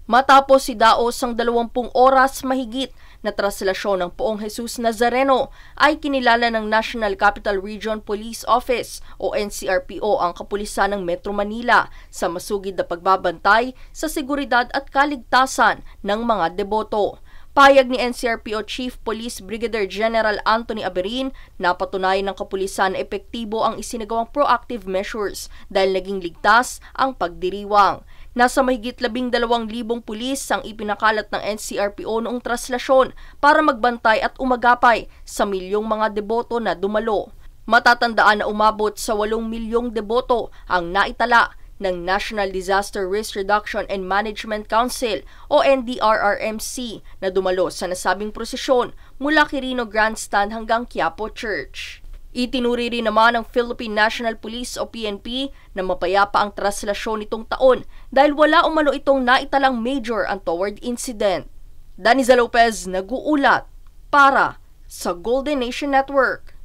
Matapos si Daos ang 20 oras mahigit na traslasyon ng Poong Jesus Nazareno ay kinilala ng National Capital Region Police Office o NCRPO ang kapulisan ng Metro Manila sa masugid na pagbabantay sa seguridad at kaligtasan ng mga deboto. Payag ni NCRPO Chief Police Brigadier General Anthony Aberin na patunayan ng kapulisan na epektibo ang isinagawang proactive measures dahil naging ligtas ang pagdiriwang. Nasa mahigit 12,000 pulis ang ipinakalat ng NCRPO noong traslasyon para magbantay at umagapay sa milyong mga deboto na dumalo. Matatandaan na umabot sa 8 milyong deboto ang naitala ng National Disaster Risk Reduction and Management Council o NDRRMC na dumalo sa nasabing prosesyon mula Quirino Grandstand hanggang Quiapo Church. Itinuri rin naman ng Philippine National Police o PNP na mapayapa ang traslasyon nitong taon dahil wala umano itong naitalang major untoward incident. Daniza Lopez nag-uulat para sa Golden Nation Network.